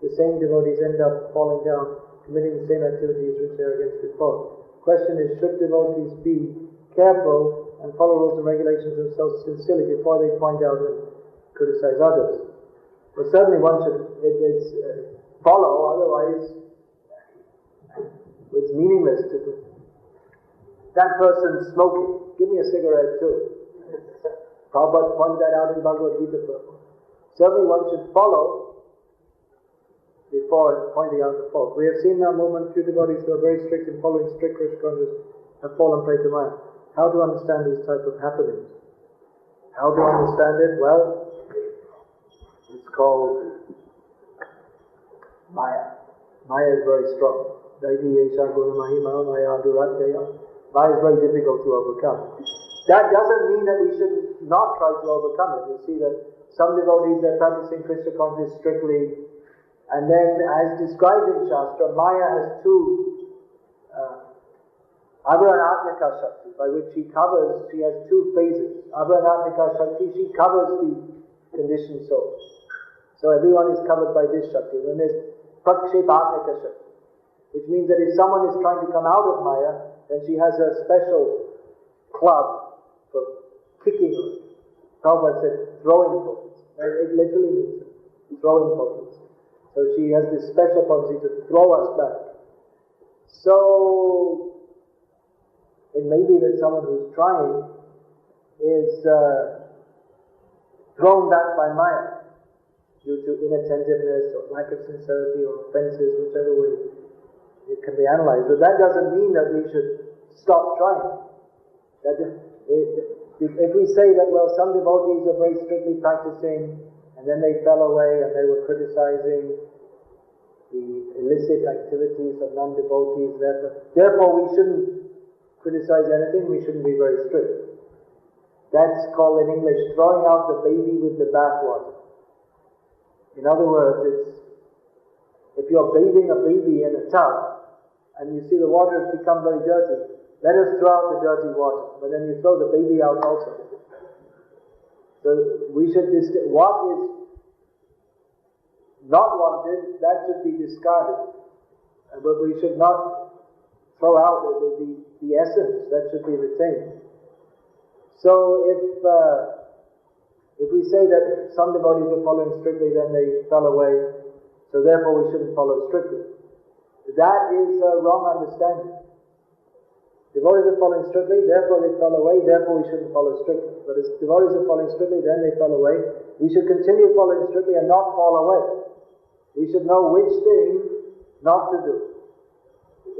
the same devotees end up falling down, committing the same activities which they are against before. Question is, should devotees be careful and follow rules and regulations themselves sincerely before they point out and criticize others? Well, certainly one should follow, otherwise it's meaningless to do. That person's smoking, give me a cigarette too. Prabhupada pointed that out in Bhagavad Gita. Certainly one should follow before pointing out the fault. We have seen in our movement few devotees who are very strict in following strict Krishna consciousness have fallen prey to Maya. How to understand these type of happenings? How to understand it? Well, it's called Maya. Maya is very strong. Maya is very difficult to overcome. That doesn't mean that we should not try to overcome it. We see that some devotees, they're practicing Krishna consciousness strictly, and then as described in Shastra, Maya has two Abra and Atmika Shakti, by which she has two phases. Abra and Atmika Shakti, she covers the conditioned soul. So everyone is covered by this Shakti. Then there's Prakshepa Atmika Shakti, which means that if someone is trying to come out of Maya, then she has a special club for kicking her. Prabhupada said throwing potency. It literally means throwing potency. So she has this special potency to throw us back. So it may be that someone who's trying is thrown back by Maya due to inattentiveness or lack of sincerity or offenses, whichever way it can be analyzed. But that doesn't mean that we should stop trying. If we say that, well, some devotees are very strictly practicing and then they fell away and they were criticizing the illicit activities of non-devotees, therefore we shouldn't criticize anything, we shouldn't be very strict. That's called in English throwing out the baby with the bathwater. In other words, it's if you're bathing a baby in a tub and you see the water has become very dirty, let us throw out the dirty water, but then you throw the baby out also. So we should what is not wanted, that should be discarded. But we should not throw out the essence, that should be retained. So if we say that some devotees are following strictly, then they fell away, so therefore we shouldn't follow strictly. That is a wrong understanding. Devotees are following strictly, therefore they fell away, therefore we shouldn't follow strictly. But if devotees are following strictly, then they fell away. We should continue following strictly and not fall away. We should know which thing not to do.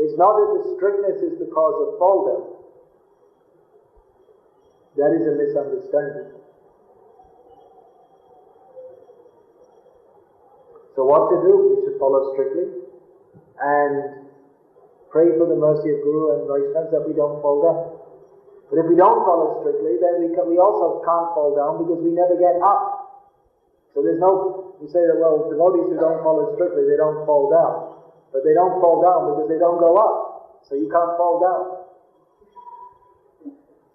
It's not that the strictness is the cause of fall down. That is a misunderstanding. So what to do? We should follow strictly and pray for the mercy of Guru and Vaishnavas that we don't fall down. But if we don't follow strictly, then we also can't fall down because we never get up. So we say that, well, devotees who don't follow strictly, they don't fall down. But they don't fall down because they don't go up. So you can't fall down.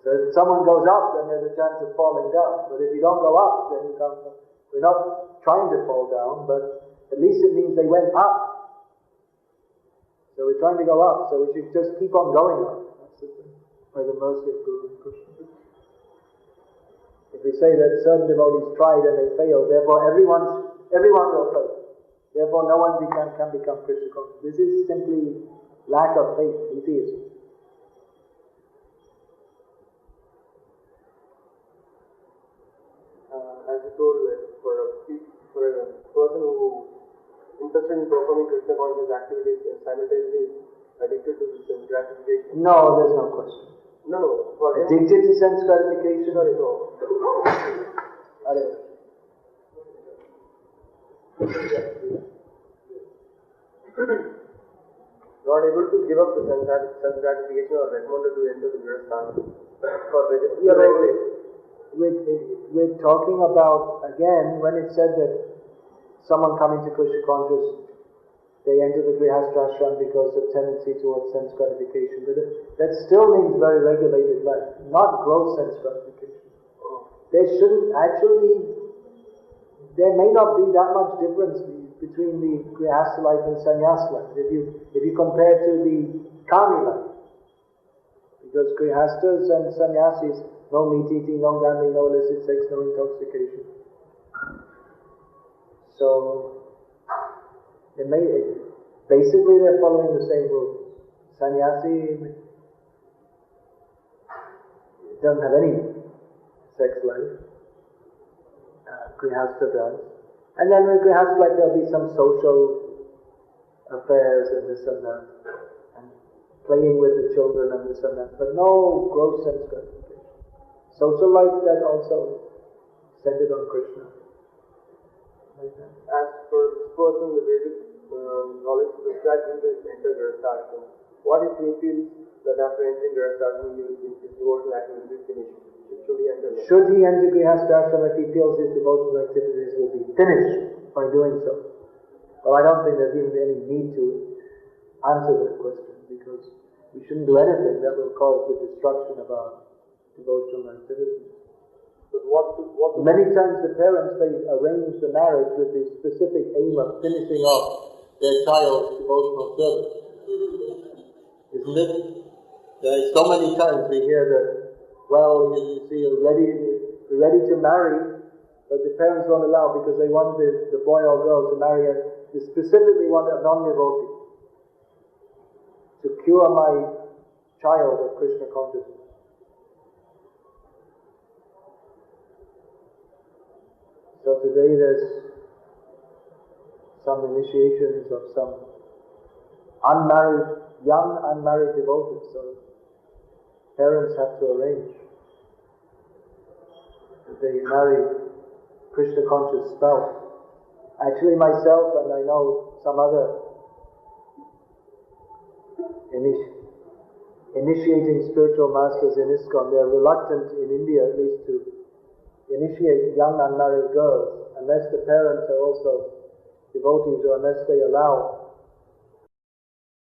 So if someone goes up, then there's a chance of falling down. But if you don't go up, then you can't. We're not trying to fall down, but at least it means they went up. So we're trying to go up, so we should just keep on going up. That's the thing. By the mercy of Guru and Krishna. If we say that certain devotees tried and they failed, therefore everyone will fail. Therefore no one can become Krishna conscious. This is simply lack of faith, atheism. As you told, for a person who interested in performing Krishna conscious activities and simultaneously addicted to sense gratification. No, there's no question. No. For addicted to sense gratification? Sorry, no. Not able to give up the sense gratification or recommended to enter the Grihastha for regulate. We're talking about, again, when it said that someone coming to Krishna conscious, they enter the Grihastha because of tendency towards sense gratification. But that still means very regulated life, not gross sense gratification. There may not be that much difference between the Grihastha life and Sannyasa life. If you compare to the Kami life, because Grihasthas and Sannyasis, no meat eating, no gambling, no illicit sex, no intoxication. So, basically they're following the same rules. Sannyasi doesn't have any sex life. Grihastha does. And then with Grihastha life there'll be some social affairs and this and that, and playing with the children and this and that, but no gross sense gratification. Social life that also centered on Krishna. Like that. As for this person, the Vedic knowledge prescribes him to enter Grihastha. What if he feels that after entering Grihastha, his devotional activity is finished? Should he enter? Should he enter Grihastha if he feels his devotional activities will be finished by doing so? Well, I don't think there's even any need to answer that question, because we shouldn't do anything that will cause the destruction of our devotional activities. But what many times the parents, they arrange the marriage with the specific aim of finishing off their child's devotional service. Isn't it? So many times we hear that, well, you see, you're ready to marry, but the parents won't allow because they want the boy or girl to marry they specifically want a non-devotee to cure my child of Krishna consciousness. So today there's some initiations of some young unmarried devotees, so parents have to arrange that they marry Krishna conscious spouse. Actually myself, and I know some other initiating spiritual masters in ISKCON, they're reluctant in India at least to initiate young unmarried girls unless the parents are also devotees, or unless they allow